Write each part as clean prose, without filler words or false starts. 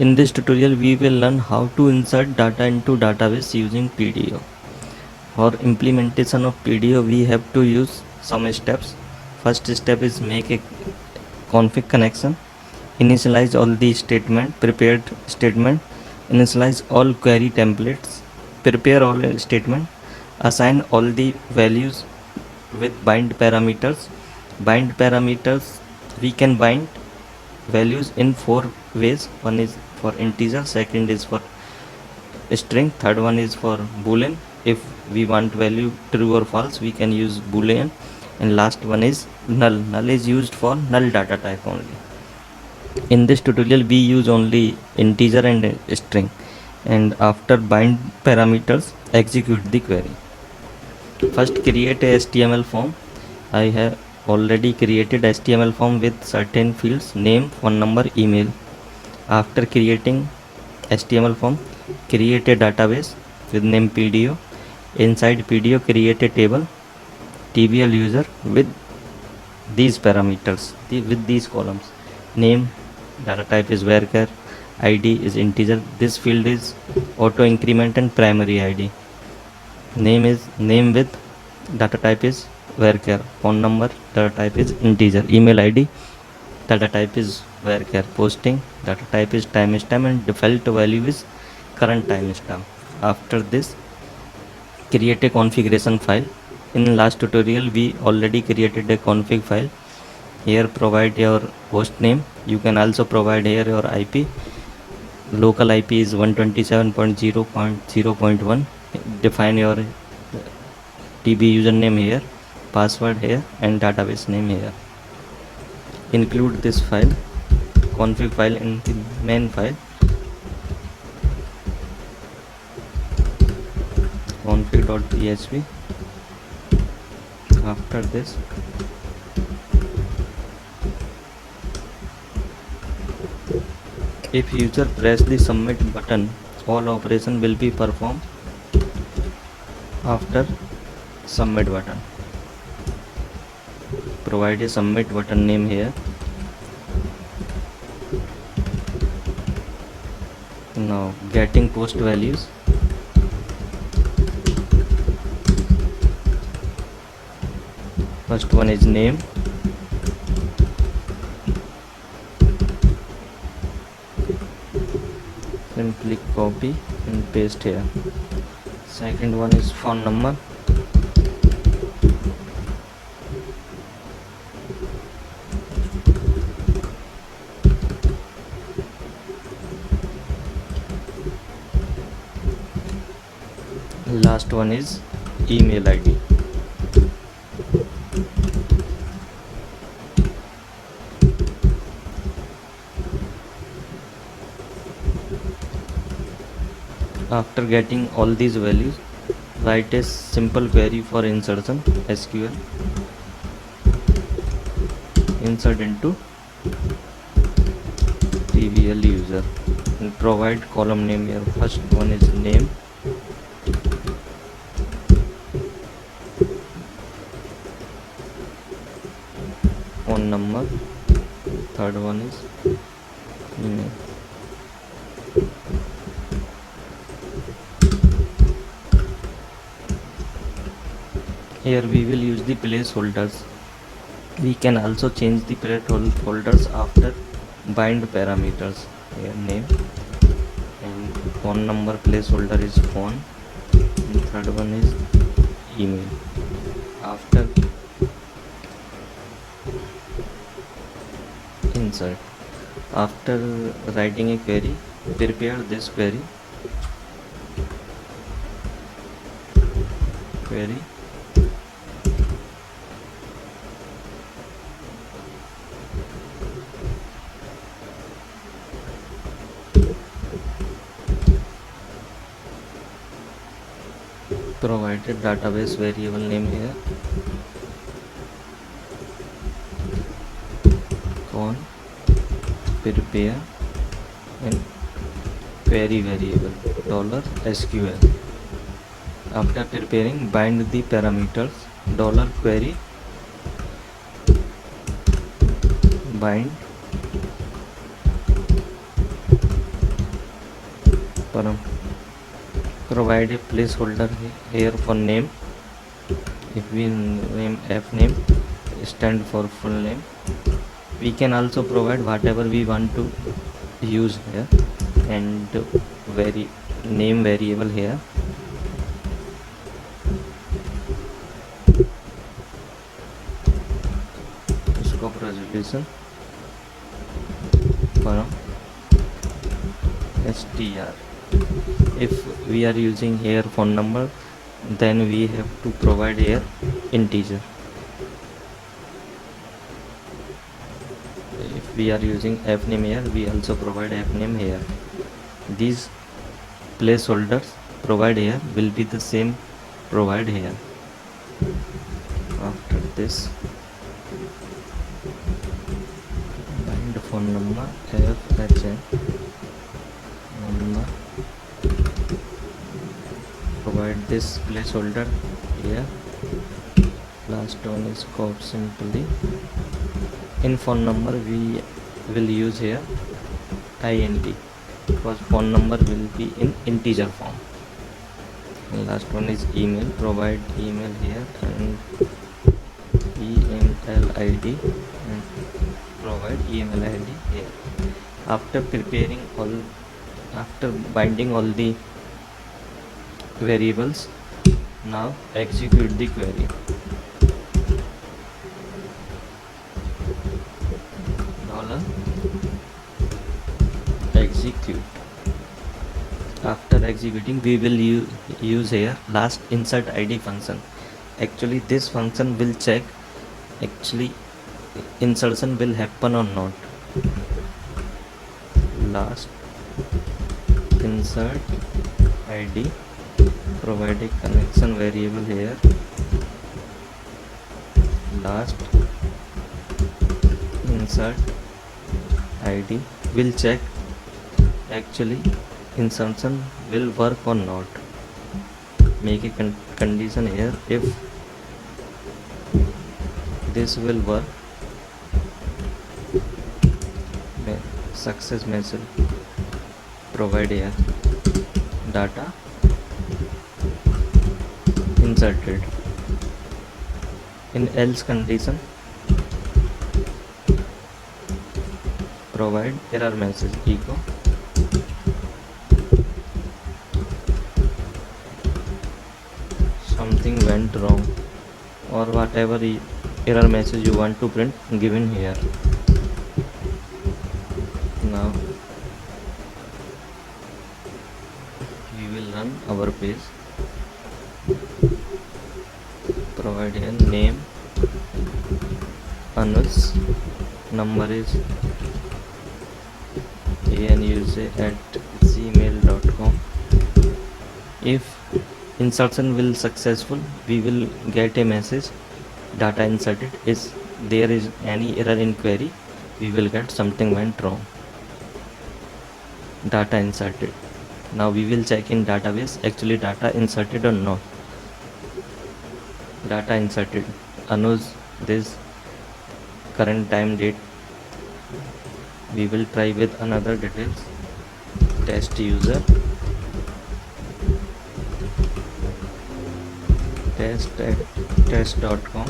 In this tutorial, we will learn how to insert data into database using PDO. For implementation of PDO, we have to use some steps. First step is make a config connection, initialize all the prepared statement, initialize all query templates, prepare all statement, assign all the values with bind parameters. Bind parameters, we can bind values in four ways. One is for integer, second is for string, third one is for boolean. If we want value true or false, we can use boolean, and last one is null. Null is used for null data type only. In this tutorial we use only integer and string, and after bind parameters execute the query. First create a HTML form. I have already created HTML form with certain fields: name, phone number, email. After creating HTML form, create a database with name PDO. Inside PDO, create a table TBL user with these parameters, with these columns: name, data type is varchar, ID is integer. This field is auto increment and primary ID. Name is name with data type is varchar. Phone number, data type is integer. Email ID, data type is varchar. Posting, data type is timestamp, and default value is current timestamp. After this, create a configuration file. In last tutorial we already created a config file. Here provide your host name. You can also provide here your IP. Local IP is 127.0.0.1. Define your TB username here, password here, and database name here. Include this file, config file, in the main file. config.php. After this, if user press the submit button, all operation will be performed after submit button. Provide a submit button name here. Now getting post values. First one is name. Simply copy and paste here. Second one is phone number. Last one is email ID. After getting all these values, write a simple query for insertion. SQL insert into TBL user, and provide column name here. First one is name, phone number, third one is email. Here we will use the placeholders. We can also change the placeholders after bind parameters. Here name and phone number, placeholder is phone, and third one is email. After insert, after writing a query, prepare this query provided database variable name here, con prepare, and query variable $SQL. After preparing, bind the parameters $query bind Provide a placeholder here for name. If we name f name, stand for full name. We can also provide whatever we want to use here, and name variable here. Scope resolution for str. If we are using here phone number, then we have to provide here integer. If we are using f name here, we also provide f name here. These placeholders provide here will be the same provide here. After this, bind phone number fhn number, provide this placeholder here. Last one is code simply. In phone number we will use here int, because phone number will be in integer form. And last one is email. Provide email here and email id, and provide email id here. After binding all the variables, now execute the query. Execute. After executing, we will use here last insert id function. Actually this function will check actually insertion will happen or not. Last insert id, provide a connection variable here. Last insert id will check actually insertion will work or not. Make a condition here. If this will work, success message provide here data inserted. In else condition, provide error message echo something went wrong, or whatever error message you want to print given here. Now we will run our page. Provide a name Anuj, number is anuj@gmail.com. If insertion will successful, we will get a message data inserted. Is there is any error in query, we will get something went wrong, data inserted. Now we will check in database actually data inserted or not. Data inserted Anuj, this current time date. We will try with another details. Test user, test.com,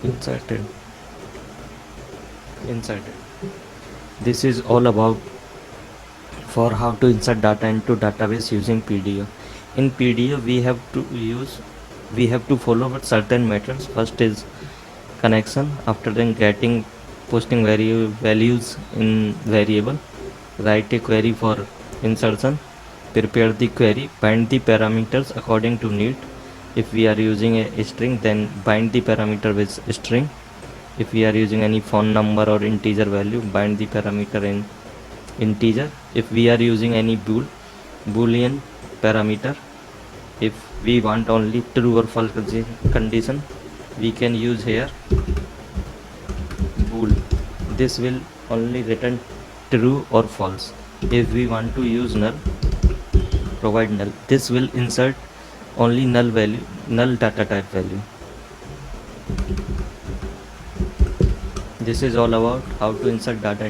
inserted. This is all about for how to insert data into database using PDO. In PDO we have to follow certain methods. First is connection. After then posting values in variable, write a query for insertion, prepare the query, bind the parameters according to need. If we are using a string, then bind the parameter with string. If we are using any phone number or integer value, bind the parameter in integer. If we are using any boolean parameter, if we want only true or false condition, we can use here bool. This will only return true or false. If we want to use null, provide null. This will insert only null data type value. This is all about how to insert data